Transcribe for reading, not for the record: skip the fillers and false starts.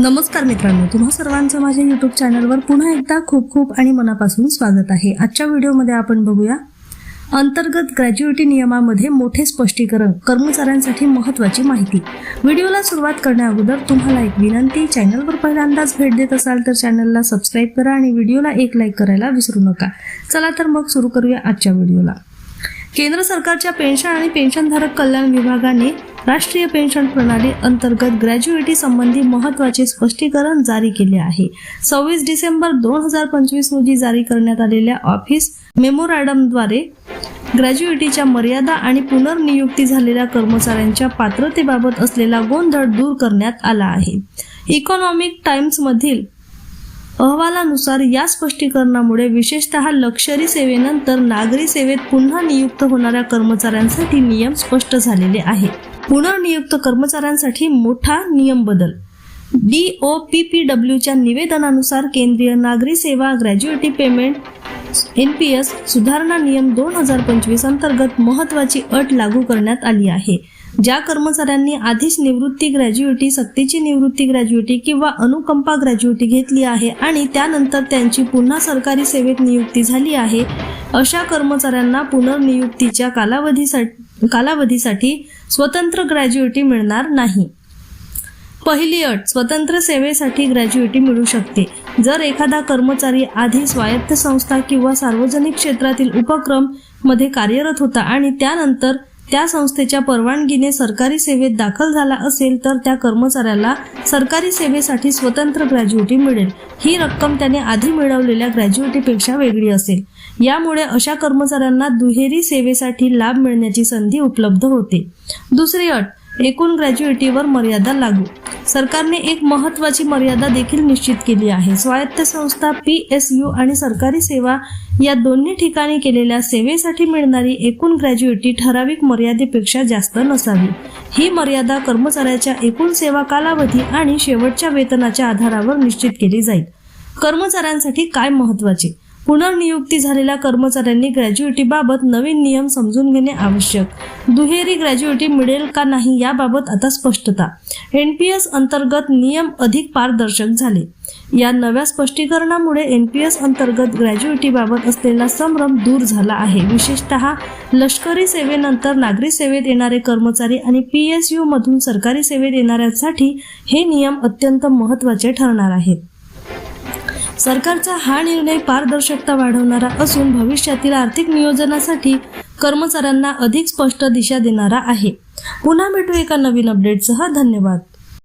नमस्कार मित्रांनो, तुम्हा सर्वांचं माझ्या यूट्यूब चॅनलवर पुन्हा एकदा खूप खूप आणि मनापासून स्वागत आहे। आजच्या व्हिडिओमध्ये आपण बघूया अंतर्गत ग्रॅज्युएटी नियमामध्ये मोठे स्पष्टीकरण, कर्मचाऱ्यांसाठी महत्त्वाची माहिती। व्हिडिओला सुरुवात करण्याअगोदर तुम्हाला एक विनंती, चॅनलवर पहिल्यांदाच भेट देत असाल तर चॅनलला सबस्क्राइब करा आणि व्हिडिओला एक लाईक करायला विसरू नका। चला तर मग सुरू करूया आजच्या व्हिडिओला। केंद्र सरकारच्या पेन्शन आणि पेन्शनधारक कल्याण विभागाने राष्ट्रीय पेन्शन प्रणाली अंतर्गत ग्रॅज्युएटी संबंधी महत्त्वाचे स्पष्टीकरण जारी केले आहे। 26 डिसेंबर 2025 रोजी जारी करण्यात आलेल्या ऑफिस मेमोरॅन्डमद्वारे ग्रॅज्युएटीच्या मर्यादा आणि पुनर्नियुक्ती झालेल्या कर्मचाऱ्यांच्या पात्रतेबाबत असलेला गोंधळ दूर करण्यात आला आहे। इकॉनॉमिक टाइम्स मधील अहवालानुसार या स्पष्टीकरणामुळे विशेषतः लष्करी सेवेनंतर नागरी सेवेत पुन्हा नियुक्त होणाऱ्या कर्मचाऱ्यांसाठी नियम स्पष्ट झालेले आहेत। पुनर्नियुक्त कर्मचाऱ्यांसाठी मोठा नियम बदल। DOPPWच्या निवेदनानुसार केंद्रीय नागरी सेवा ग्रॅज्युएटी पेमेंट NPS सुधारणा नियम 2025 अंतर्गत महत्त्वाची अट लागू करण्यात आली आहे। ज्या कर्मचाऱ्यांनी आधीच निवृत्ती ग्रॅज्युएटी, सक्तीची निवृत्ती ग्रॅज्युएटी किंवा अनुकंपा ग्रॅज्युएटी घेतली आहे आणि त्यानंतर त्यांची पुन्हा सरकारी सेवेत नियुक्ती झाली आहे, अशा कर्मचाऱ्यांना पुनर्नियुक्तीच्या कालावधीसाठी स्वतंत्र ग्रॅज्युएटी मिळणार नाही। पहिली अट, स्वतंत्र सेवेसाठी ग्रॅज्युएटी मिळू शकते जर एखादा कर्मचारी आधी स्वायत्त संस्था किंवा सार्वजनिक क्षेत्रातील उपक्रम मध्ये कार्यरत होता आणि त्यानंतर त्या संस्थेच्या परवानगीने सरकारी सेवेत दाखल झाला असेल तर त्या कर्मचाऱ्याला सरकारी सेवेसाठी स्वतंत्र ग्रॅज्युएटी मिळेल। ही रक्कम त्याने आधी मिळवलेल्या ग्रॅज्युएटीपेक्षा वेगळी असेल। यामुळे अशा कर्मचाऱ्यांना दुहेरी सेवेसाठी लाभ मिळण्याची संधी उपलब्ध होते। दुसरी अट, एकूण ग्रॅज्युएटीवर मर्यादा लागू। सरकारने एक महत्त्वाची मर्यादा देखील निश्चित केली आहे। स्वायत्त संस्था PSU आणि सरकारी सेवा या दोन्ही ठिकाणी केलेल्या सेवेसाठी मिळणारी एकूण ग्रॅज्युएटी ठराविक मर्यादेपेक्षा जास्त नसावी। ही मर्यादा कर्मचाऱ्याच्या एकूण सेवा कालावधी आणि शेवटच्या वेतनाच्या आधारावर निश्चित केली जाईल। कर्मचाऱ्यांसाठी काय महत्त्वाचे? पुनर्नियुक्ती झालेल्या कर्मचाऱ्यांनी ग्रॅज्युएटीबाबत नवीन नियम समजून घेणे आवश्यक। दुहेरी ग्रॅज्युएटी मिळेल का नाही याबाबत आता स्पष्टता। NPS अंतर्गत नियम अधिक पारदर्शक झाले। या नव्या स्पष्टीकरणामुळे NPS अंतर्गत ग्रॅज्युएटीबाबत असलेला संभ्रम दूर झाला आहे। विशेषतः लष्करी सेवेनंतर नागरी सेवेत येणारे कर्मचारी आणि PSU मधून सरकारी सेवेत येणाऱ्यांसाठी हे नियम अत्यंत महत्त्वाचे ठरणार आहेत। सरकारचा हा निर्णय पारदर्शकता वाढवणारा असून भविष्यातील आर्थिक नियोजनासाठी कर्मचाऱ्यांना अधिक स्पष्ट दिशा देणारा आहे। पुन्हा भेटू एका नवीन अपडेटसह। धन्यवाद।